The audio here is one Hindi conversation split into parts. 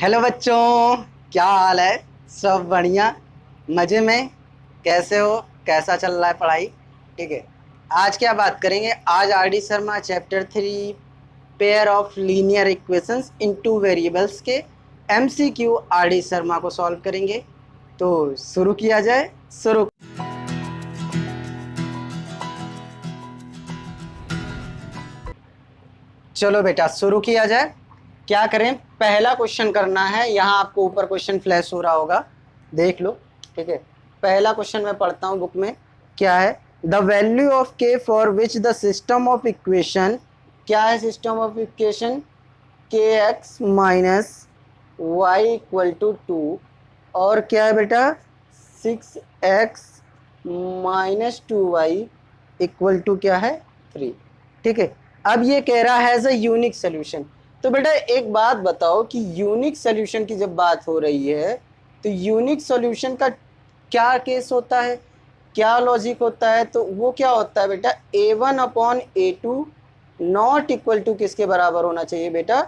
हेलो बच्चों, क्या हाल है? सब बढ़िया, मज़े में? कैसे हो? कैसा चल रहा है पढ़ाई? ठीक है। आज क्या बात करेंगे? आज R D Sharma chapter 3 pair of linear equations in two variables के MCQ आर डी शर्मा को सॉल्व करेंगे। तो शुरू किया जाए। शुरू। चलो बेटा, शुरू किया जाए। क्या करें? पहला क्वेश्चन करना है। यहाँ आपको ऊपर क्वेश्चन फ्लैश हो रहा होगा, देख लो। ठीक है, पहला क्वेश्चन मैं पढ़ता हूँ बुक में। क्या है? द वैल्यू ऑफ के for which the system of equation, क्या है system of equation? K x minus y equal to 2 और क्या है बेटा? 6x minus 2y equal to क्या है? 3। ठीक है। अब ये कह रहा है एज अ यूनिक सोल्यूशन। तो बेटा एक बात बताओ कि यूनिक सोल्यूशन की जब बात हो रही है तो यूनिक सोल्यूशन का क्या केस होता है, क्या लॉजिक होता है? तो वो क्या होता है बेटा? A1/A2 नॉट इक्वल टू किसके बराबर होना चाहिए बेटा?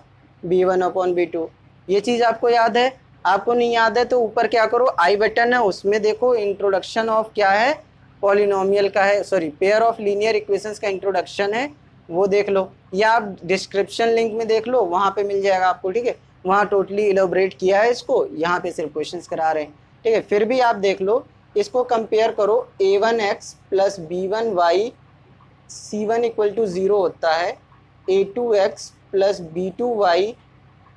B1/B2। ये चीज़ आपको याद है? आपको नहीं याद है तो ऊपर क्या करो, आई बटन है उसमें देखो, इंट्रोडक्शन ऑफ क्या है? पॉलिनोमियल का है, sorry pair of linear equations का इंट्रोडक्शन है, वो देख लो, या आप डिस्क्रिप्शन लिंक में देख लो, वहाँ पे मिल जाएगा आपको। ठीक है, वहाँ टोटली इलेबोरेट किया है इसको, यहाँ पे सिर्फ क्वेश्चंस करा रहे हैं। ठीक है, फिर भी आप देख लो, इसको कंपेयर करो। A1x plus B1y C1 equal to 0 होता है, A2x plus B2y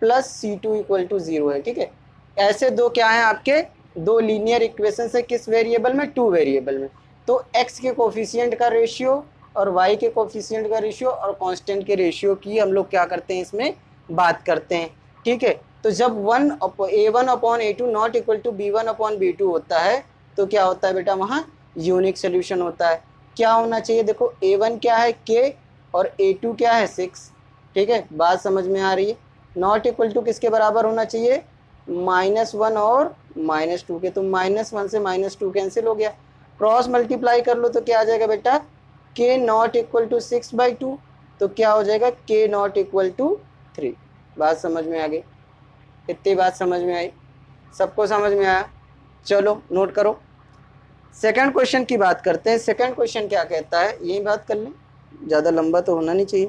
plus C2 equal to 0 है। ठीक है, ऐसे दो क्या है आपके? दो लीनियर इक्वेशन है। किस वेरिएबल में? 2 वेरिएबल में। तो x के कोफिशिएंट का रेशियो और y के कोफिशिएंट का रेशियो और कांस्टेंट के रेशियो की हम लोग क्या करते हैं, इसमें बात करते हैं। ठीक है, तो जब A1/A2 not equal to B1/B2 होता है तो क्या होता है बेटा? वहाँ यूनिक सोल्यूशन होता है। क्या होना चाहिए? देखो, A1 क्या है? K और A2 क्या है? 6। ठीक है, बात समझ में आ रही है? नॉट इक्वल टू किसके बराबर होना चाहिए? -1 और -2 के। तो -1 से -2 कैंसिल हो गया, क्रॉस मल्टीप्लाई कर लो तो क्या आ जाएगा बेटा? K not equal to 6/2। तो क्या हो जाएगा? K not equal to 3। बात समझ में आ गई? इतनी बात समझ में आई? सबको समझ में आया? चलो नोट करो। सेकंड क्वेश्चन की बात करते हैं। सेकंड क्वेश्चन क्या कहता है, यही बात कर लें, ज़्यादा लंबा तो होना नहीं चाहिए।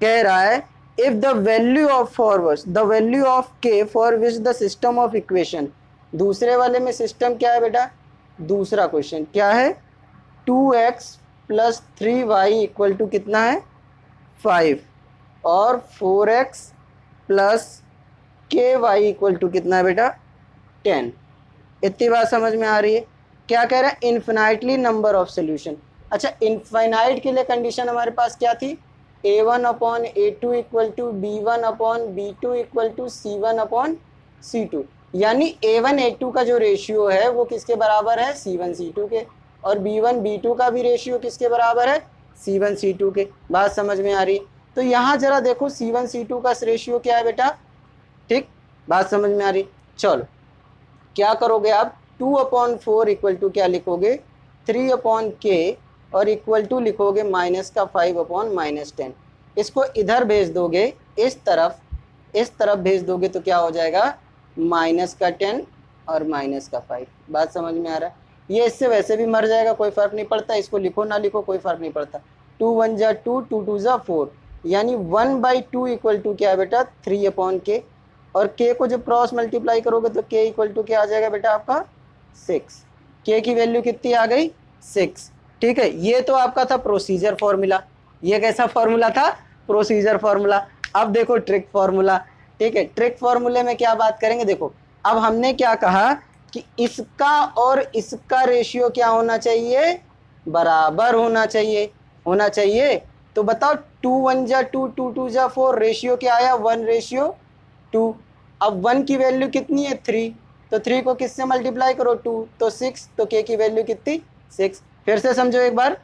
कह रहा है if the value of forward the value of के for which the system of equation, दूसरे वाले में सिस्टम क्या है बेटा? दूसरा क्वेश्चन क्या है? 2x plus 3y equal to कितना है? 5 और 4x plus ky equal to कितना है बेटा? 10। इतनी बात समझ में आ रही है? क्या कह रहा है? Infinitely number of solution. अच्छा, इनफाइनाइट के लिए कंडीशन हमारे पास क्या थी? A1/A2 equal to B1/B2 equal to C1/C2। यानी A1/A2 का जो रेशियो है वो किसके बराबर है? C1/C2 के। और B1/B2 का भी रेशियो किसके बराबर है? C1/C2 के। बात समझ में आ रही है? तो यहाँ जरा देखो C1/C2 का रेशियो क्या है बेटा? ठीक, बात समझ में आ रही? चलो क्या करोगे आप? 2/4 इक्वल टू क्या लिखोगे? 3/K और इक्वल टू लिखोगे माइनस का 5/-10। इसको इधर भेज दोगे, इस तरफ भेज दोगे तो क्या हो जाएगा? माइनस का 10 और माइनस का 5। बात समझ में आ रहा है? ये इससे वैसे भी मर जाएगा, कोई फ़र्क नहीं पड़ता, इसको लिखो ना लिखो कोई फ़र्क नहीं पड़ता। 2 1 जा 2, 2 2 जा 4, यानी 1/2 इक्वल टू क्या है बेटा? 3/K। और K को जब क्रॉस मल्टीप्लाई करोगे तो K इक्वल टू क्या आ जाएगा बेटा आपका? 6। K की वैल्यू कितनी आ गई? 6। ठीक है, ये तो आपका था प्रोसीजर फॉर्मूला। ये कैसा फॉर्मूला था? Procedure formula. अब देखो ट्रिक फॉर्मूला। ठीक है, ट्रिक फॉर्मूले में क्या बात करेंगे? देखो, अब हमने क्या कहा कि इसका और इसका रेशियो क्या होना चाहिए? बराबर होना चाहिए। तो बताओ, 2 1 जा 2, 2 2 जा 4, रेशियो क्या आया? 1/2। अब 1 की वैल्यू कितनी है? 3। तो 3 को किससे मल्टीप्लाई करो? 2, तो 6। तो K की वैल्यू कितनी? 6। फिर से समझो एक बार,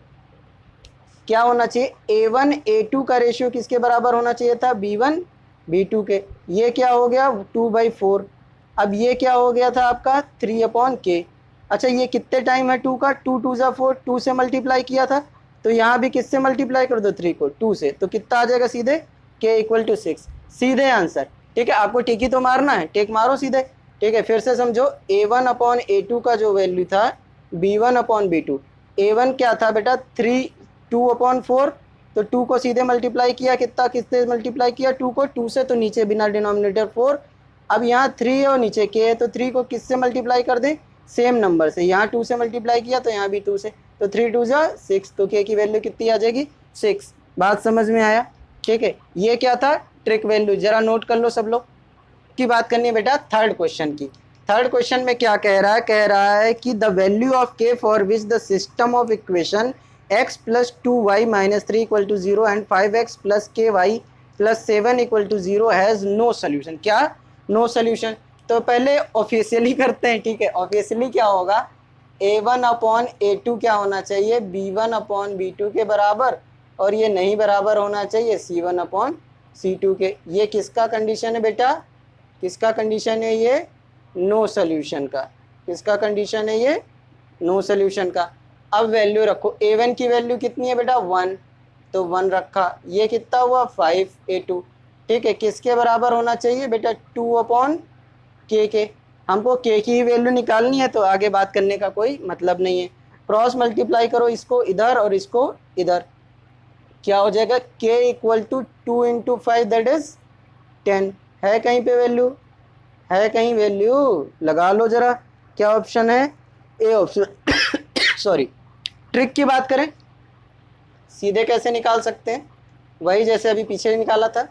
क्या होना चाहिए? A1/A2 का रेशियो किसके बराबर होना चाहिए था? B1/B2 के। ये क्या हो गया? 2/4। अब ये क्या हो गया था आपका? 3/K। अच्छा, ये कितने टाइम है 2 का? 2 2 जा 4, 2 से मल्टीप्लाई किया था, तो यहाँ भी किससे मल्टीप्लाई कर दो? 3 को 2 से, तो कितना आ जाएगा सीधे? K equal to 6। सीधे आंसर। ठीक है, आपको टिक ही तो मारना है, टिक मारो सीधे। ठीक है, फिर से समझो, a1/a2 का जो वैल्यू था b1/b2, a1 क्या था बेटा 2/4, तो 2 को सीधे मल्टीप्लाई किया, कितना किससे मल्टीप्लाई किया 2 को 2 से, तो नीचे बिना डिनोमिनेटर 4। अब यहाँ 3 है और नीचे k है, तो 3 को किससे मल्टीप्लाई कर दें, सेम नंबर से, यहाँ 2 से मल्टीप्लाई किया तो यहाँ भी 2 से, तो 3 2 जा 6, तो k की वैल्यू कितनी आ जाएगी 6। बात समझ में आया? ठीक है, ये क्या था ट्रिक वैल्यू, जरा नोट कर लो सब लोग। की बात करनी है बेटा थर्ड क्वेश्चन की। थर्ड क्वेश्चन में क्या कह रहा है, कह रहा है कि the value of k for which the system of equation x + 2y - 3 = 0 and 5x + ky + 7 = 0 has no solution. क्या नो सोल्यूशन? तो पहले ऑफिशियली करते हैं। ठीक है, ऑफिशियली क्या होगा, a1/a2 क्या होना चाहिए, b1/b2 के बराबर, और ये नहीं बराबर होना चाहिए c1/c2 के। ये किसका कंडीशन है बेटा, किसका कंडीशन है ये, नो सोल्यूशन का। किसका कंडीशन है ये, नो सोल्यूशन का। अब वैल्यू रखो, a1 की वैल्यू कितनी है बेटा 1, तो 1 रखा, ये कितना हुआ 5a2। ठीक है, किसके बराबर होना चाहिए बेटा 2/k के। हमको k की ही वैल्यू निकालनी है, तो आगे बात करने का कोई मतलब नहीं है। क्रॉस मल्टीप्लाई करो इसको इधर और इसको इधर, क्या हो जाएगा k = 2 × 5 दैट इज 10। है कहीं पे वैल्यू, है कहीं वैल्यू, लगा लो जरा। क्या ऑप्शन है, ए ऑप्शन सॉरी। ट्रिक की बात करें, सीधे कैसे निकाल सकते हैं, वही जैसे अभी पीछे निकाला था।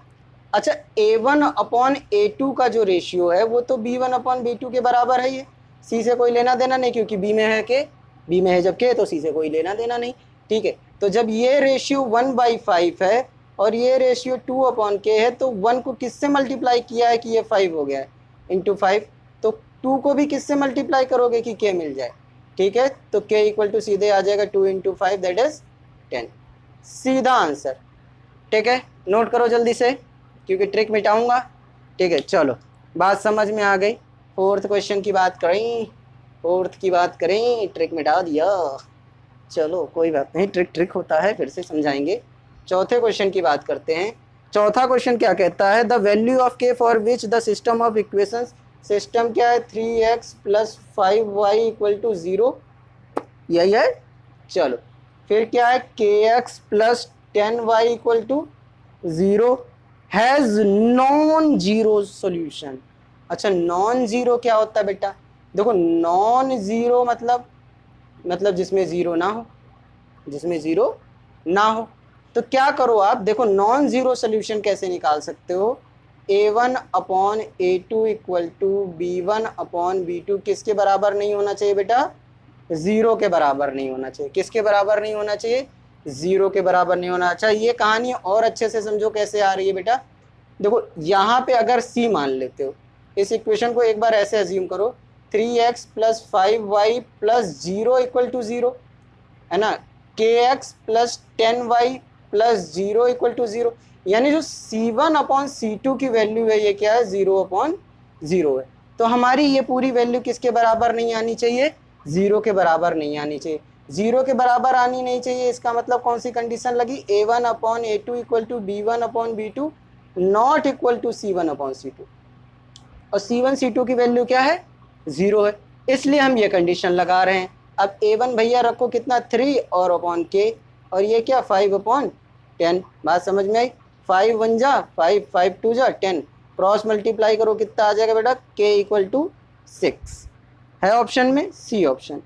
अच्छा, a1/a2 का जो रेशियो है वो तो b1/b2 के बराबर है। ये c से कोई लेना देना नहीं, क्योंकि b में है k, b में है जब k, तो c से कोई लेना देना नहीं। ठीक है, तो जब ये रेशियो 1/5 है और ये रेशियो 2/k है, तो 1 को किससे मल्टीप्लाई किया है कि ये 5 हो गया है, इंटू 5, तो 2 को भी किससे मल्टीप्लाई करोगे कि k मिल जाए। ठीक है, तो k = सीधे आ जाएगा 2 × 5 दैट इज 10, सीधा आंसर। ठीक है, नोट करो जल्दी से, क्योंकि ट्रिक मिटाऊंगा। ठीक है, चलो बात समझ में आ गई। फोर्थ क्वेश्चन की बात करें, फोर्थ की बात करें, ट्रिक मिटा दिया। चलो कोई बात नहीं, ट्रिक ट्रिक होता है, फिर से समझाएंगे। चौथे क्वेश्चन की बात करते हैं। चौथा क्वेश्चन क्या कहता है, the value of k for which the system of equations, system क्या है 3x + 5y = 0, यही है। चलो फिर क्या है, kx + 10y = 0 has non zero solution. अच्छा, नॉन जीरो क्या होता है बेटा, देखो नॉन जीरो मतलब जिसमें ज़ीरो ना हो, जिसमें ज़ीरो ना हो। तो क्या करो आप, देखो नॉन ज़ीरो सोल्यूशन कैसे निकाल सकते हो, a1/a2 = b1/b2 किसके बराबर नहीं होना चाहिए बेटा, ज़ीरो के बराबर नहीं होना चाहिए। किसके बराबर नहीं होना चाहिए, ज़ीरो के बराबर नहीं होना। अच्छा, ये कहानी और अच्छे से समझो कैसे आ रही है बेटा। देखो यहाँ पे अगर c मान लेते हो, इस इक्वेशन को एक बार ऐसे अज्यूम करो, 3x + 5y + 0 = 0, है ना, kx + 10y + 0 = 0, यानी जो c1/c2 की वैल्यू है ये क्या है 0/0 है। तो हमारी ये पूरी वैल्यू किसके बराबर नहीं आनी चाहिए, 0 के बराबर नहीं आनी चाहिए। 0 के बराबर आनी नहीं चाहिए, इसका मतलब कौन सी कंडीशन लगी, a1/a2 = b1/b2 not equal to c1/c2, और c1/c2 की वैल्यू क्या है 0 है, इसलिए हम ये कंडीशन लगा रहे हैं। अब a1 भैया रखो कितना 3 और अपॉन k, और ये क्या 5/10। बात समझ में आई, 5 1 जा 5, 5 2 जा 10, क्रॉस मल्टीप्लाई करो कितना आ जाएगा बेटा k = 6। है ऑप्शन में सी ऑप्शन,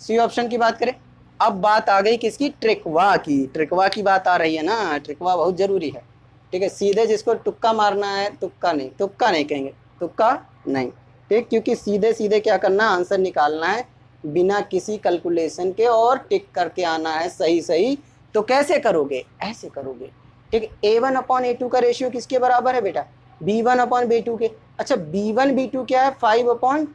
सी ऑप्शन की बात करें। अब बात आ गई किसकी, ट्रिकवा की। ट्रिकवा की बात आ रही है ना, ट्रिकवा बहुत ज़रूरी है। ठीक है, सीधे जिसको तुक्का मारना है, तुक्का नहीं कहेंगे, तुक्का नहीं, ठीक, क्योंकि सीधे सीधे क्या करना है, आंसर निकालना है बिना किसी कैलकुलेशन के, और टिक करके आना है सही सही। तो कैसे करोगे, ऐसे करोगे। ठीक, a1/a2 का रेशियो किसके बराबर है बेटा, b1/b2 के। अच्छा, b1/b2 क्या है 5/10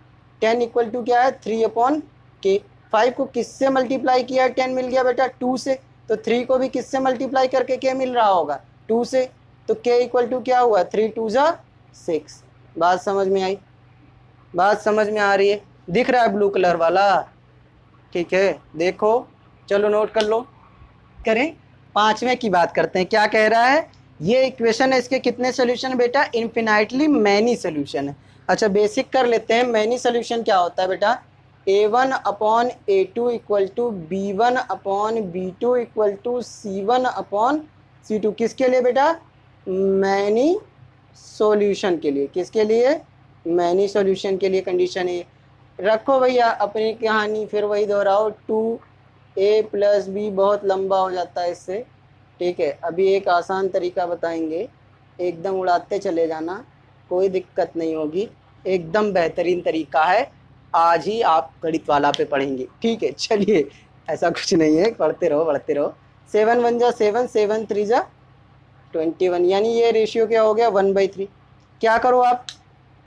= क्या है 3/k। 5 को किससे मल्टीप्लाई किया है 10 मिल गया बेटा 2 से, तो 3 को भी किससे मल्टीप्लाई करके k मिल रहा होगा 2 से, तो k = क्या हुआ 3 2 जा 6। बात समझ में आई, बात समझ में आ रही है, दिख रहा है ब्लू कलर वाला। ठीक है, देखो चलो नोट कर लो। करें, पांचवें की बात करते हैं। क्या कह रहा है ये इक्वेशन है, इसके कितने सोल्यूशन बेटा? इन्फिनाइटली मैनी सोल्यूशन है। अच्छा बेसिक कर लेते हैं, मैनी सोल्यूशन क्या होता है बेटा? A1 upon A2 equal to B1 upon B2 equal to C1 upon C2। किसके लिए बेटा? मैनी सॉल्यूशन के लिए। किसके लिए? मैनी सॉल्यूशन के लिए कंडीशन है। रखो भैया अपनी कहानी, फिर वही दोहराओ। 2A प्लस बी बहुत लंबा हो जाता है इससे, ठीक है। अभी एक आसान तरीका बताएंगे, एकदम उड़ाते चले जाना, कोई दिक्कत नहीं होगी, एकदम बेहतरीन तरीका है। आज ही आप गणित वाला पे पढ़ेंगे, ठीक है। चलिए ऐसा कुछ नहीं है, पढ़ते रहो पढ़ते रहो। 7 1 जा 7, 7 3 जा 21, यानी ये रेशियो क्या हो गया? 1/3। क्या करो आप,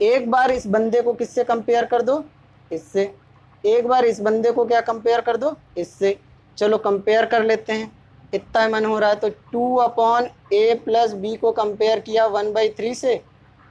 एक बार इस बंदे को किससे कंपेयर कर दो? इससे। एक बार इस बंदे को क्या कंपेयर कर दो? इससे। चलो कंपेयर कर लेते हैं, इतना मन हो रहा है तो 2 अपॉन A प्लस बी को कंपेयर किया 1/3 से,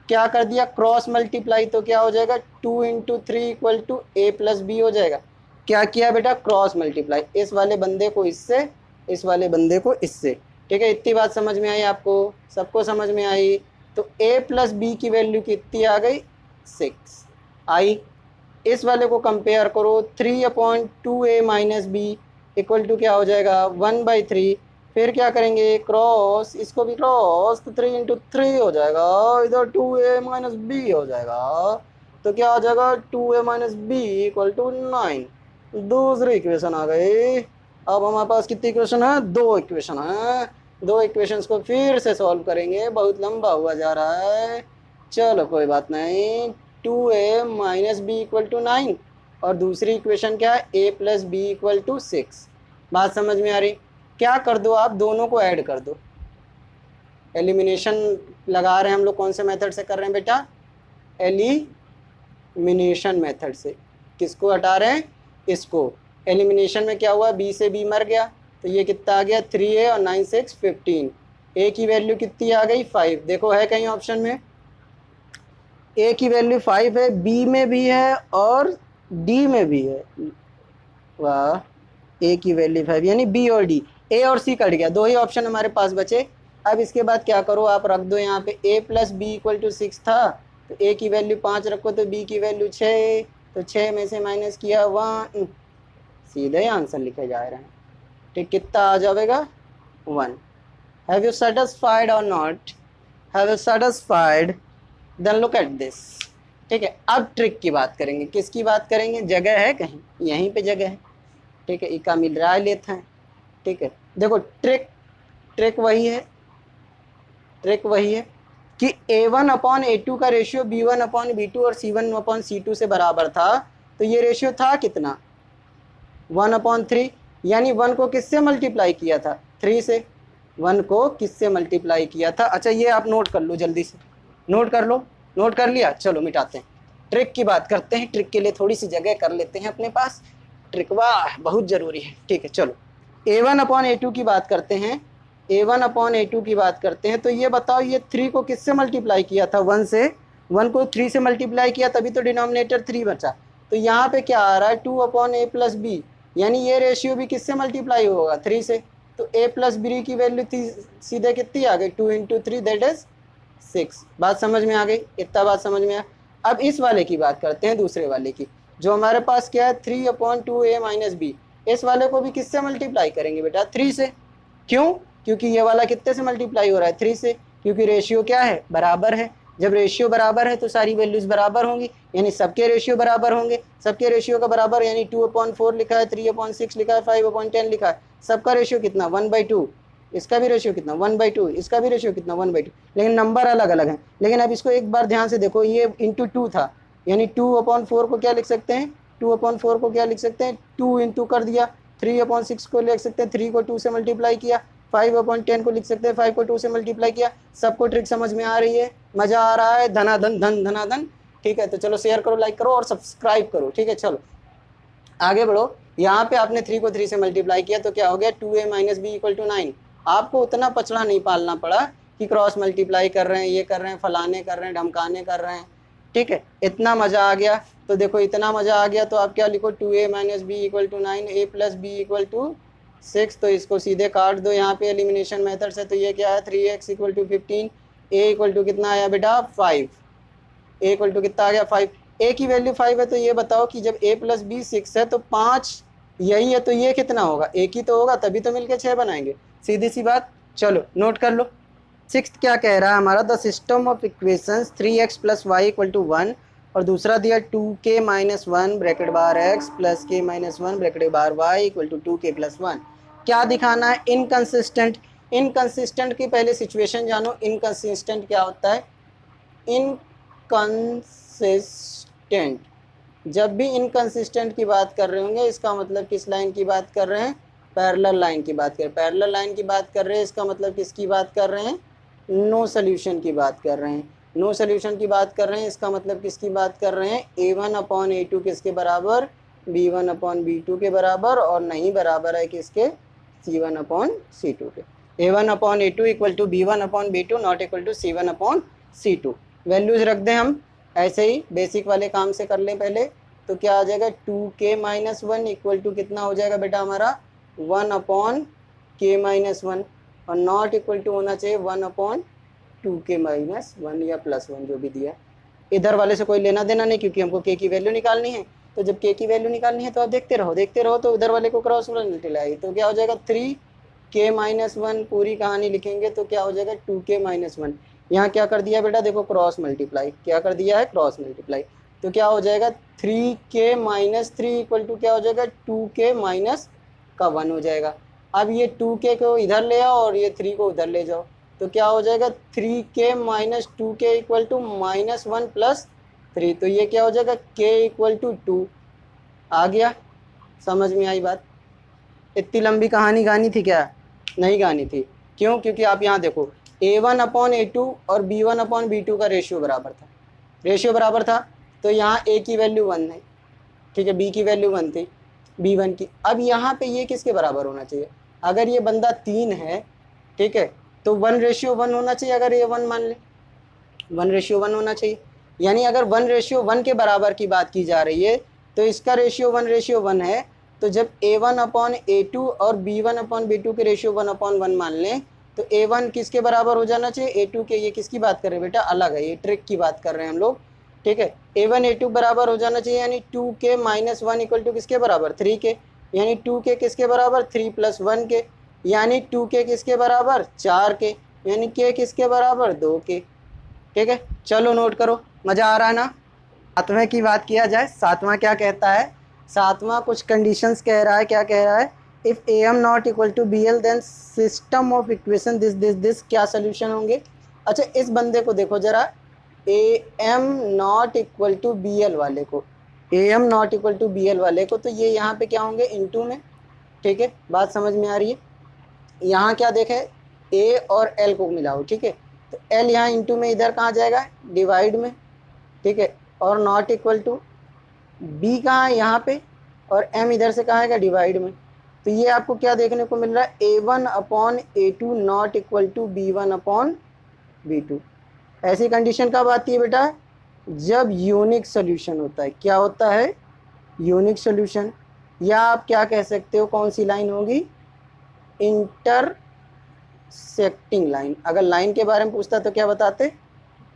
क्या कर दिया? क्रॉस मल्टीप्लाई, तो क्या हो जाएगा? 2 into 3 equal to A plus b हो जाएगा। क्या किया बेटा? क्रॉस मल्टीप्लाई, इस वाले बंदे को इससे, इस वाले बंदे को इससे, ठीक है। इतनी बात समझ में आई आपको? सबको समझ में आई? तो A प्लस बी की वैल्यू कितनी आ गई? 6 आई। इस वाले को कंपेयर करो, 3 upon 2A minus b equal to क्या हो जाएगा? 1/3। फिर क्या करेंगे? क्रॉस, इसको भी क्रॉस, तो 3 इंटू 3 हो जाएगा, इधर 2A माइनस बी हो जाएगा, तो क्या हो जाएगा? 2A minus b equal to 9। दूसरी इक्वेशन आ गई। अब हमारे पास कितनी इक्वेशन है? 2 इक्वेशन है। 2 इक्वेशंस को फिर से सॉल्व करेंगे, बहुत लंबा हुआ जा रहा है। चलो कोई बात नहीं। 2A minus b equal to 9 और दूसरी इक्वेशन क्या है? A plus b equal to 6। बात समझ में आ रही? क्या कर दो आप, दोनों को ऐड कर दो। एलिमिनेशन लगा रहे हैं हम लोग, कौन से मेथड से कर रहे हैं बेटा? एलिमिनेशन मेथड से। किसको हटा रहे हैं? इसको। एलिमिनेशन में क्या हुआ? B से B मर गया, तो ये कितना आ गया? 3A और 9 6 15। A की वैल्यू कितनी आ गई? 5। देखो है कहीं ऑप्शन में? A की वैल्यू 5 है, B में भी है और D में भी है। वाह, A की वैल्यू 5, यानी B और D, A और C कट गया, 2 ही ऑप्शन हमारे पास बचे। अब इसके बाद क्या करो, आप रख दो यहाँ पे A plus b equal to 6 था, तो A की वैल्यू 5 रखो, तो B की वैल्यू 6, तो 6 में से माइनस किया 1, सीधे आंसर लिखे जा रहे हैं। ठीक, कितना आ जाएगा? 1। हैव यू सेटिस्फाइड और not? Have you satisfied? Then look at this. ठीक है, अब ट्रिक की बात करेंगे। किसकी बात करेंगे? जगह है कहीं? यहीं पे जगह है, ठीक है। इका मिल रहा है, लेते हैं, ठीक है। देखो ट्रिक वही है, ट्रिक वही है कि A1 अपॉन A2 का रेशियो B1 अपॉन B2 और C1 अपॉन C2 से बराबर था, तो ये रेशियो था कितना? 1/3, यानी 1 को किससे मल्टीप्लाई किया था? 3 से। 1 को किससे मल्टीप्लाई किया था? अच्छा ये आप नोट कर लो, जल्दी से नोट कर लो। नोट कर लिया? चलो मिटाते हैं, ट्रिक की बात करते हैं। ट्रिक के लिए थोड़ी सी जगह कर लेते हैं अपने पास, ट्रिक वाह बहुत ज़रूरी है, ठीक है। चलो A1 अपॉन A2 की बात करते हैं, A1 अपॉन A2 की बात करते हैं। तो ये बताओ, ये 3 को किससे मल्टीप्लाई किया था? 1 से। 1 को 3 से मल्टीप्लाई किया, तभी तो डिनोमिनेटर 3 बचा। तो यहाँ पे क्या आ रहा है? 2 अपॉन A प्लस बी, यानी ये रेशियो भी किससे मल्टीप्लाई होगा? 3 से। तो A प्लस बी की वैल्यू सीधे कितनी आ गई? 2 इंटू 3 दैट इज 6। बात समझ में आ गई? इतना बात समझ में आ। अब इस वाले की बात करते हैं, दूसरे वाले की, जो हमारे पास क्या है? 3/2A minus B. इस वाले को भी किससे मल्टीप्लाई करेंगे बेटा? 3 से। क्यों? क्योंकि ये वाला कितने से मल्टीप्लाई हो रहा है? 3 से, क्योंकि रेशियो क्या है? बराबर है। जब रेशियो बराबर है तो सारी वैल्यूज़ बराबर होंगी, यानी सबके रेशियो बराबर होंगे। सबके रेशियो का बराबर, यानी 2/4 लिखा है, 3/6 लिखा है, 5/10 लिखा है, सबका रेशियो कितना? 1/2। इसका भी रेशियो कितना? 1/2। इसका भी रेशियो कितना? 1/2। लेकिन नंबर अलग अलग हैं। लेकिन अब इसको एक बार ध्यान से देखो, ये इंटू 2 था, यानी 2/4 को क्या लिख सकते हैं? 2/4 को क्या लिख सकते हैं? 2 इंटू कर दिया। 3/6 को लिख सकते हैं, 3 को 2 से मल्टीप्लाई किया। 5/10 को लिख सकते हैं, 5 को 2 से मल्टीप्लाई किया। सबको ट्रिक समझ में आ रही है? मज़ा आ रहा है? धनाधन धन धनाधन, ठीक है। तो चलो शेयर करो, लाइक करो और सब्सक्राइब करो, ठीक है। चलो आगे बढ़ो। यहाँ पे आपने 3 को 3 से मल्टीप्लाई किया, तो क्या हो गया? 2A minus b equal to 9। आपको उतना पचड़ा नहीं पालना पड़ा कि क्रॉस मल्टीप्लाई कर रहे हैं, ये कर रहे हैं, फलाने कर रहे हैं, ढमकाने कर रहे हैं, ठीक है। इतना मज़ा आ गया। तो देखो इतना मज़ा आ गया, तो आप क्या लिखो? 2A minus b equal to 9, A plus b equal to 6, तो इसको सीधे काट दो यहाँ पे एलिमिनेशन मेथड से। तो ये क्या है 3x equal to 15, a equal to कितना आया बेटा 5, ए इक्वल टू कितना आ गया 5। ए की वैल्यू 5 है तो ये बताओ कि जब a प्लस बी 6 है तो 5 यही है, तो ये कितना होगा, एक ही तो होगा, तभी तो मिलके 6 बनाएंगे, सीधी सी बात। चलो नोट कर लो। 6 क्या कह रहा है हमारा, the system of equations 3x plus y equal to 1, और दूसरा दिया 2k माइनस 1 ब्रैकेट बार x plus k minus 1 bracket बार y equal to 2k plus 1। क्या दिखाना है, इनकंसिस्टेंट। इनकंसिस्टेंट की पहले सिचुएशन जानो, इनकंसिस्टेंट क्या होता है, इनकंसिस्टेंट, जब भी इनकंसिस्टेंट की बात कर रहे होंगे इसका मतलब किस लाइन की बात कर रहे हैं, पैरेलल लाइन की बात कर रहे हैं। पैरेलल लाइन की बात कर रहे हैं इसका मतलब किसकी बात कर रहे हैं, नो सोल्यूशन की बात कर रहे हैं। नो सोल्यूशन की बात कर रहे हैं इसका मतलब किसकी बात कर रहे हैं, a1 अपॉन a2 किसके बराबर, b1 अपॉन b2 के बराबर, और नहीं बराबर है किसके, c1 अपॉन c2 के। a1 upon a2 equal to b1 upon b2 not equal to c1 upon c2। Values रख दें हम, ऐसे ही बेसिक वाले काम से कर लें पहले। तो क्या आ जाएगा 2k माइनस 1 इक्वल टू कितना हो जाएगा बेटा हमारा 1 अपॉन k माइनस 1, और नॉट इक्वल टू होना चाहिए 1 अपॉन 2k माइनस 1 या प्लस 1 जो भी दिया। इधर वाले से कोई लेना देना नहीं क्योंकि हमको k की वैल्यू निकालनी है। तो जब k की वैल्यू निकालनी है तो आप देखते रहो तो उधर वाले को क्रॉस मल्टीप्लाई, तो क्या हो जाएगा 3k माइनस 1, पूरी कहानी लिखेंगे तो क्या हो जाएगा 2k माइनस 1। यहाँ क्या कर दिया बेटा, देखो क्रॉस मल्टीप्लाई, क्या कर दिया है क्रॉस मल्टीप्लाई। तो क्या हो जाएगा 3k माइनस 3 इक्वल टू क्या हो जाएगा 2k माइनस का 1 हो जाएगा। अब ये 2k को इधर ले आओ और ये 3 को उधर ले जाओ, तो क्या हो जाएगा 3k minus 2k equal to minus 1 plus 3, तो ये क्या हो जाएगा k इक्वल टू 2। आ गया, समझ में आई बात। इतनी लंबी कहानी गानी थी क्या, नहीं गानी थी। क्यों, क्योंकि आप यहाँ देखो a1 अपॉन a2 और b1 अपॉन b2 का रेशियो बराबर था, तो यहाँ a की वैल्यू 1 है, ठीक है, b की वैल्यू 1 थी, b1 की। अब यहाँ पे ये किसके बराबर होना चाहिए, अगर ये बंदा 3 है, ठीक है, तो 1:1 होना चाहिए। अगर ये 1 मान ले 1:1 होना चाहिए, यानी अगर 1:1 के बराबर की बात की जा रही है तो इसका रेशियो 1:1 है। तो जब a1 अपॉन a2 और b1 अपॉन b2 के रेशियो 1/1 मान लें तो a1 किसके बराबर हो जाना चाहिए, a2 के। ये किसकी बात कर रहे हैं बेटा, अलग है, ये ट्रिक की बात कर रहे हैं हम लोग, ठीक है। a1 a2 बराबर हो जाना चाहिए, यानी 2k माइनस 1 इक्वल टू किसके बराबर 3k, यानी 2k किसके बराबर 3 प्लस 1 के, यानी 2k किसके बराबर 4k, यानी k किसके बराबर 2k, ठीक है। चलो नोट करो, मज़ा आ रहा है ना। 7वें की बात किया जाए, 7वां क्या कहता है, 7वां कुछ कंडीशंस कह रहा है। क्या कह रहा है, if am not equal to bl then system of equation this क्या सोल्यूशन होंगे। अच्छा इस बंदे को देखो जरा, am not equal to bl वाले को, am not equal to bl वाले को, तो ये यहाँ पे क्या होंगे इनटू में, ठीक है, बात समझ में आ रही है। यहाँ क्या देखें, a और l को मिलाओ, ठीक है, तो l यहाँ इनटू में, इधर कहाँ जाएगा डिवाइड में, ठीक है, और नॉट इक्वल टू b कहाँ है यहाँ पे, और m इधर से कहाँ आएगा डिवाइड में। तो ये आपको क्या देखने को मिल रहा है, a1 upon a2 not equal to b1 upon b2। ऐसी कंडीशन कब आती है बेटा, जब यूनिक सोल्यूशन होता है। क्या होता है, यूनिक सोल्यूशन, या आप क्या कह सकते हो, कौन सी लाइन होगी, इंटरसेक्टिंग लाइन। अगर लाइन के बारे में पूछता तो क्या बताते,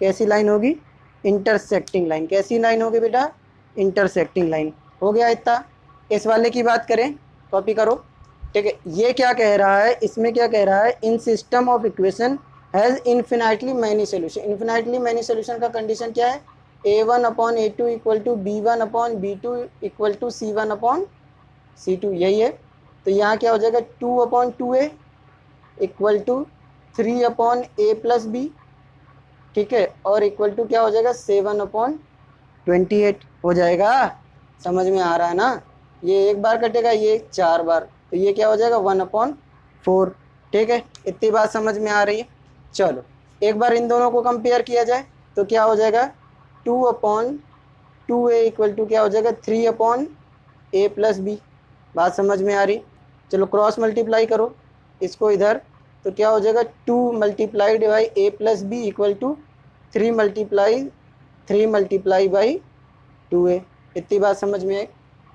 कैसी लाइन होगी, इंटरसेक्टिंग लाइन। कैसी लाइन होगी बेटा, इंटरसेक्टिंग लाइन। हो गया इतना। इस वाले की बात करें, कॉपी करो, ठीक है। ये क्या कह रहा है, इसमें क्या कह रहा है, in system of equation has infinitely many solution. Infinitely many solution का कंडीशन क्या है, a1 upon a2 equal to b1 upon b2 equal to c1 upon c2, यही है। तो यहाँ क्या हो जाएगा 2 upon 2a equal to 3 upon a plus b, ठीक है, और इक्वल टू क्या हो जाएगा 7 अपॉन 28 हो जाएगा। समझ में आ रहा है ना, ये एक बार कटेगा, ये 4 बार, तो ये क्या हो जाएगा 1/4, ठीक है। इतनी बात समझ में आ रही है। चलो एक बार इन दोनों को कंपेयर किया जाए तो क्या हो जाएगा 2 अपॉन 2a इक्वल टू क्या हो जाएगा 3 अपॉन a प्लस b। बात समझ में आ रही। चलो क्रॉस मल्टीप्लाई करो इसको इधर, तो क्या हो जाएगा 2 multiplied by a plus b equal to 3 multiply by 2a। इतनी बात समझ में आए।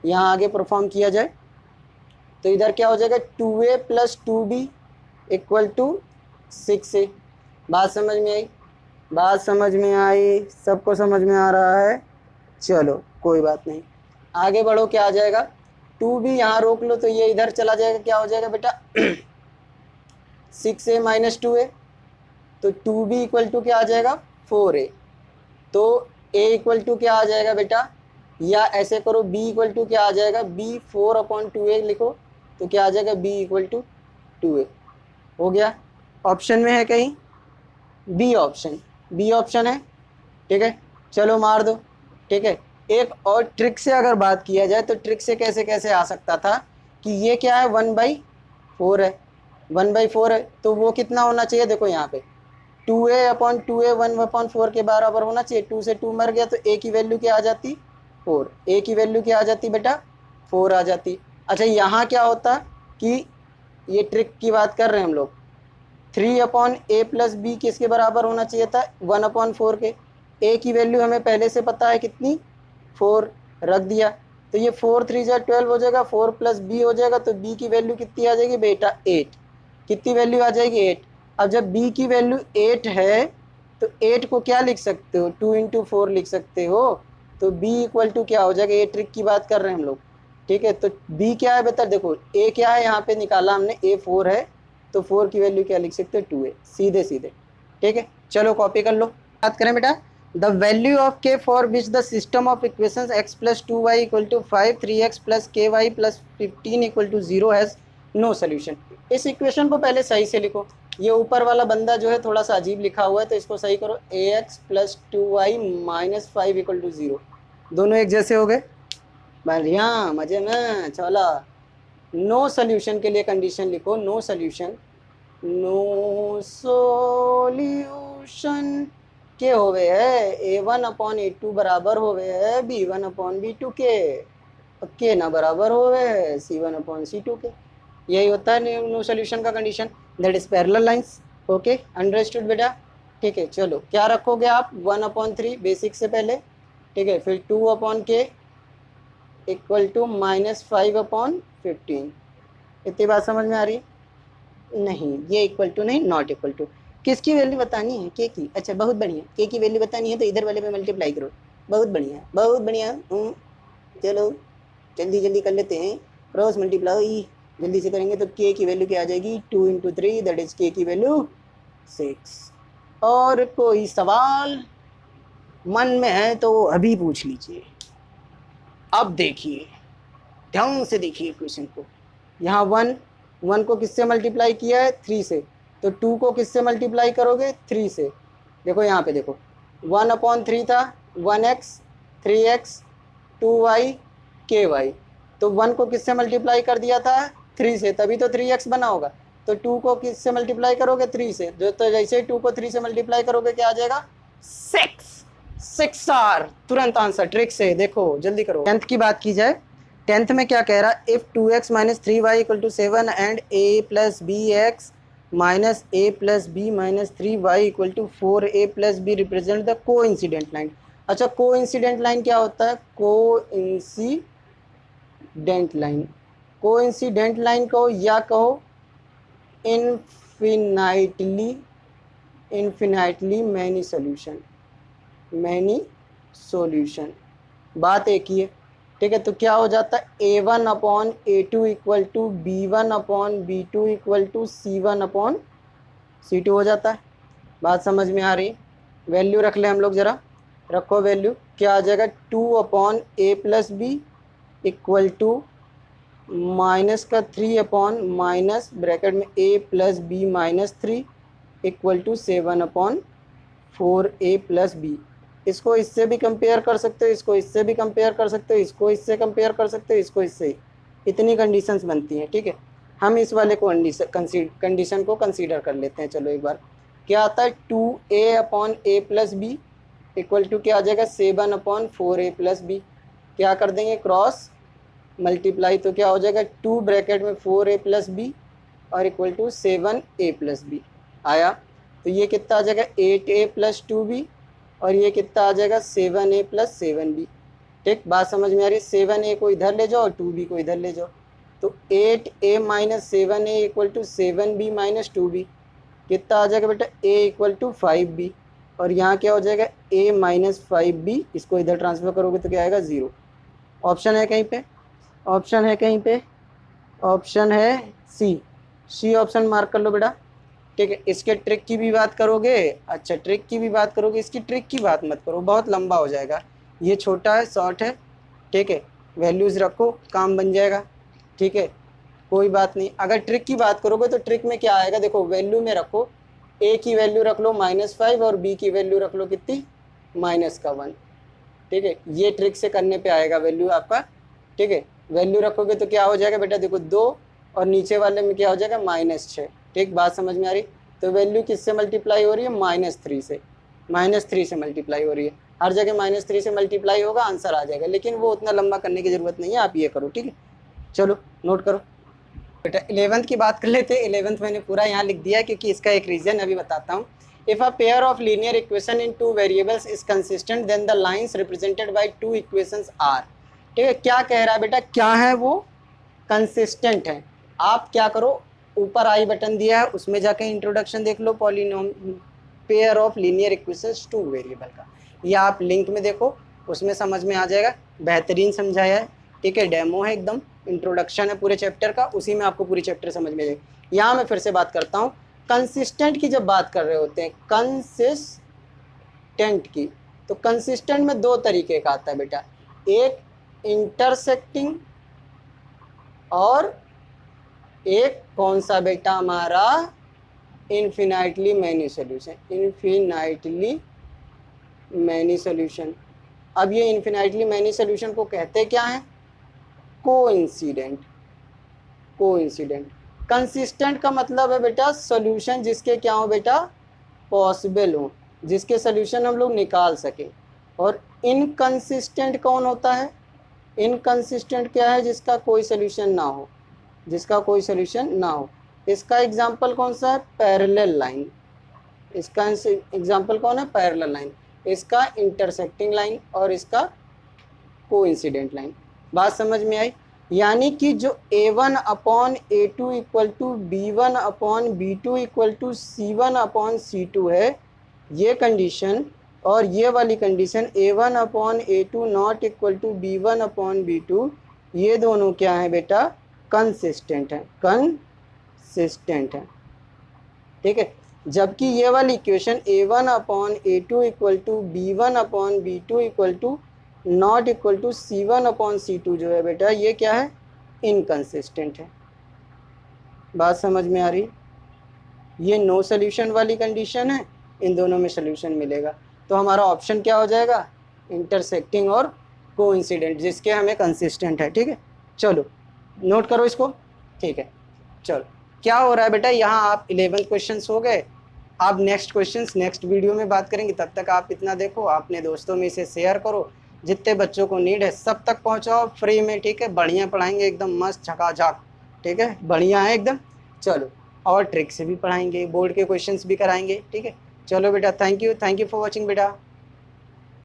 यहाँ आगे परफॉर्म किया जाए, तो इधर क्या हो जाएगा 2a plus 2b equal to 6a। बात समझ में आई? बात समझ में आई? सबको समझ में आ रहा है? चलो कोई बात नहीं, आगे बढ़ो। क्या आ जाएगा 2b, यहाँ रोक लो तो ये इधर चला जाएगा। क्या हो जाएगा बेटा 6a माइनस 2a, तो 2b इक्वल टू क्या आ जाएगा 4a। तो a इक्वल टू क्या आ जाएगा बेटा, या ऐसे करो b इक्वल टू क्या आ जाएगा, b 4/2a लिखो तो क्या आ जाएगा b इक्वल टू 2a। हो गया? ऑप्शन में है कहीं? बी ऑप्शन, बी ऑप्शन है। ठीक है, चलो मार दो। ठीक है, एक और ट्रिक से अगर बात किया जाए तो ट्रिक से कैसे कैसे आ सकता था कि ये क्या है 1/4 है, 1/4 है, तो वो कितना होना चाहिए, देखो यहाँ पे 2a/2a 1/4 के बराबर होना चाहिए। 2 से 2 मर गया तो a की वैल्यू क्या आ जाती 4, a की वैल्यू क्या आ जाती बेटा 4 आ जाती। अच्छा यहाँ क्या होता कि ये ट्रिक की बात कर रहे हैं हम लोग, 3/a प्लस बी किसके बराबर होना चाहिए था 1/4 के। a की वैल्यू हमें पहले से पता है कितनी 4, रख दिया तो ये 4 3 जा 12 हो जाएगा, 4 प्लस b हो जाएगा, तो b की वैल्यू कितनी आ जाएगी बेटा 8। कितनी वैल्यू आ जाएगी 8। अब जब b की वैल्यू 8 है तो 8 को क्या लिख सकते हो 2 इंटू 4 लिख सकते हो, तो b इक्वल टू क्या हो जाएगा, ये ट्रिक की बात कर रहे हैं हम लोग। ठीक है, तो b क्या है बेटा, देखो a क्या है यहाँ पे निकाला हमने, a 4 है, तो 4 की वैल्यू क्या लिख सकते हो 2a, सीधे सीधे। ठीक है, चलो कॉपी कर लो। बात करें बेटा, the value of k for which the system of equations x plus 2y equal to 5 3x plus ky plus 15 equal to 0 has no solution. इस इक्वेशन को पहले सही से लिखो। ये ऊपर वाला बंदा जो है थोड़ा सा अजीब लिखा हुआ है, तो इसको सही करो। ax plus 2y minus 5 equal to 0, दोनों एक जैसे हो गए, बढ़िया मजे में। चला, नो सोल्यूशन के लिए कंडीशन लिखो, नो सोल्यूशन, नो सोल्यूशन के होवे है a1/a2 बराबर होवे है b1/b2 के ना बराबर होवे है c1/c2 के। यही होता है नो सोल्यूशन का condition, that is parallel lines. Okay, understood बेटा। ठीक है, चलो क्या रखोगे आप 1/3 बेसिक से पहले। ठीक है, फिर 2/k इक्वल टू -5/15। इतनी बात समझ में आ रही? नहीं, ये इक्वल टू नहीं, नॉट इक्वल टू। किसकी वैल्यू बतानी है के की? अच्छा बहुत बढ़िया, के की वैल्यू बतानी है तो इधर वाले में मल्टीप्लाई करो। बहुत बढ़िया बहुत बढ़िया। चलो जल्दी जल्दी कर लेते हैं, क्रॉस मल्टीप्लाई जल्दी से करेंगे तो के की वैल्यू क्या आ जाएगी 2 इंटू 3, दैट इज के की वैल्यू 6। और कोई सवाल मन में है तो अभी पूछ लीजिए। अब देखिए, ध्यान से देखिए क्वेश्चन को। यहाँ 1 को किससे मल्टीप्लाई किया है 3 से, तो 2 को किससे मल्टीप्लाई करोगे 3 से। देखो यहाँ पे देखो 1/3 था, 1x 3x 2y ky, तो 1 को किससे मल्टीप्लाई कर दिया था 3 से, तभी तो 3x बना होगा। तो 2 को किससे मल्टीप्लाई करोगे 3 से, जो तो जैसे ही 2 को 3 से मल्टीप्लाई करोगे क्या आ जाएगा 6 आर। तुरंत आंसर ट्रिक से, देखो जल्दी करो। 10th की बात की जाए, 10th में क्या कह रहा है, if 2x minus 3y equal to 7 and a plus b x minus a plus b minus 3y equal to 4a plus b represent the coincident line. अच्छा, को इंसिडेंट लाइन क्या होता है, coincident line, coincident line कहो या कहो infinitely many solution, many solution, बात एक ही है। ठीक है, तो क्या हो जाता है a1/a2 equal to b1/b2 equal to c1/c2 हो जाता है। बात समझ में आ रही? वैल्यू रख ले हम लोग, जरा रखो वैल्यू। क्या आ जाएगा 2/a plus b equal to minus का 3 माइनस ब्रैकेट में a plus b minus 3 equal to 7/4a plus b. इसको इससे भी कंपेयर कर सकते हो, इसको इससे भी कंपेयर कर सकते हो, इसको इससे कंपेयर कर सकते हो, इसको इससे। इतनी कंडीशंस बनती हैं। ठीक है, हम इस वाले को कंडीशन को कंसीडर कर लेते हैं। चलो एक बार क्या आता है 2a/a plus b equal to क्या आ जाएगा 7/4a प्लस बी। क्या कर देंगे क्रॉस मल्टीप्लाई, तो क्या हो जाएगा 2 ब्रैकेट में 4a प्लस बी और equal to 7a plus b आया। तो ये कितना आ जाएगा 8a प्लस 2b और ये कितना आ जाएगा 7a प्लस 7b। ठीक, बात समझ में आ रही है? 7a को इधर ले जाओ और 2b को इधर ले जाओ। तो 8a minus 7a equal to 7b minus 2b, कितना आ जाएगा बेटा, a इक्वल टू 5b, और यहाँ क्या हो जाएगा, a माइनस 5b, इसको इधर ट्रांसफर करोगे तो क्या आएगा, 0। ऑप्शन है कहीं पे, ऑप्शन है कहीं पे, ऑप्शन है सी ऑप्शन मार्क कर लो बेटा, ठीक है। इसके ट्रिक की भी बात करोगे, अच्छा ट्रिक की भी बात करोगे, इसकी ट्रिक की बात मत करो, बहुत लंबा हो जाएगा, ये छोटा है, शॉर्ट है, ठीक है। वैल्यूज़ रखो, काम बन जाएगा, ठीक है, कोई बात नहीं। अगर ट्रिक की बात करोगे तो ट्रिक में क्या आएगा, देखो वैल्यू में रखो, a की वैल्यू रख लो -5 और b की वैल्यू रख लो कितनी, -1, ठीक है। ये ट्रिक से करने पे आएगा वैल्यू आपका, ठीक है। वैल्यू रखोगे तो क्या हो जाएगा बेटा, देखो 2 और नीचे वाले में क्या हो जाएगा, -6, ठीक। बात समझ में आ रही, तो वैल्यू किससे मल्टीप्लाई हो रही है, -3 से, -3 से मल्टीप्लाई हो रही है, हर जगह -3 से मल्टीप्लाई होगा, आंसर आ जाएगा, लेकिन वो उतना लंबा करने की ज़रूरत नहीं है, आप ये करो, ठीक है। चलो नोट करो बेटा। 11th की बात कर लेते हैं। 11th मैंने पूरा यहाँ लिख दिया है क्योंकि इसका एक रीज़न अभी बताता हूँ। If a pair of linear equation in 2 variables is consistent then the lines represented by 2 equations are, ठीक है। क्या कह रहा है बेटा, क्या है वो, कंसिस्टेंट है। आप क्या करो, ऊपर आई बटन दिया है, उसमें जाके इंट्रोडक्शन देख लो, polynomial pair of linear equations 2 variable का, या आप लिंक में देखो, उसमें समझ में आ जाएगा, बेहतरीन समझाया है, ठीक है। डेमो है एकदम, इंट्रोडक्शन है पूरे चैप्टर का, उसी में आपको पूरी चैप्टर समझ में आएगी। यहाँ मैं फिर से बात करता हूँ, कंसिस्टेंट की जब बात कर रहे होते हैं, कंसिस्टेंट की, तो कंसिस्टेंट में 2 तरीके का आता है बेटा, एक इंटरसेक्टिंग और एक कौन सा बेटा हमारा, infinitely many solution, infinitely many solution. अब ये इन्फिनाइटली मैनी सॉल्यूशन को कहते क्या हैं, कोइंसिडेंट। कोइंसिडेंट कंसिस्टेंट का मतलब है बेटा सॉल्यूशन जिसके क्या हो बेटा, पॉसिबल हो, जिसके सॉल्यूशन हम लोग निकाल सके। और इनकंसिस्टेंट कौन होता है, इनकंसिस्टेंट क्या है, जिसका कोई सॉल्यूशन ना हो, जिसका कोई सॉल्यूशन ना हो। इसका एग्जांपल कौन सा है, पैरेलल लाइन, इसका एग्जांपल कौन है, पैरेलल लाइन, इसका इंटरसेक्टिंग लाइन और इसका कोइंसिडेंट लाइन। बात समझ में आई, यानी कि जो a1/a2 equal to b1/b2 equal to c1/c2 है, ये कंडीशन और ये वाली condition a1/a2 not equal to b1/b2, ये दोनों क्या है बेटा, कंसिस्टेंट है, कंसिस्टेंट है, ठीक है। जबकि ये वाली equation a1/a2 equal to b1/b2 equal to not equal to c1/c2 जो है बेटा, ये क्या है, इनकंसिस्टेंट है। बात समझ में आ रही, ये नो सोल्यूशन वाली कंडीशन है, इन दोनों में सोल्यूशन मिलेगा, तो हमारा ऑप्शन क्या हो जाएगा, इंटरसेक्टिंग और कोइंसिडेंट, जिसके हमें कंसिस्टेंट है, ठीक है। चलो नोट करो इसको, ठीक है। चलो क्या हो रहा है बेटा, यहाँ आप 11th क्वेश्चन हो गए, आप नेक्स्ट क्वेश्चंस नेक्स्ट वीडियो में बात करेंगे, तब तक आप इतना देखो, अपने दोस्तों में इसे शेयर करो, जितने बच्चों को नीड है सब तक पहुंचाओ फ्री में, ठीक है। बढ़िया पढ़ाएंगे एकदम मस्त झकाझक, ठीक है, बढ़िया है एकदम। चलो और ट्रिक से भी पढ़ाएंगे, बोर्ड के क्वेश्चंस भी कराएंगे, ठीक है। चलो बेटा, थैंक यू फॉर वॉचिंग बेटा।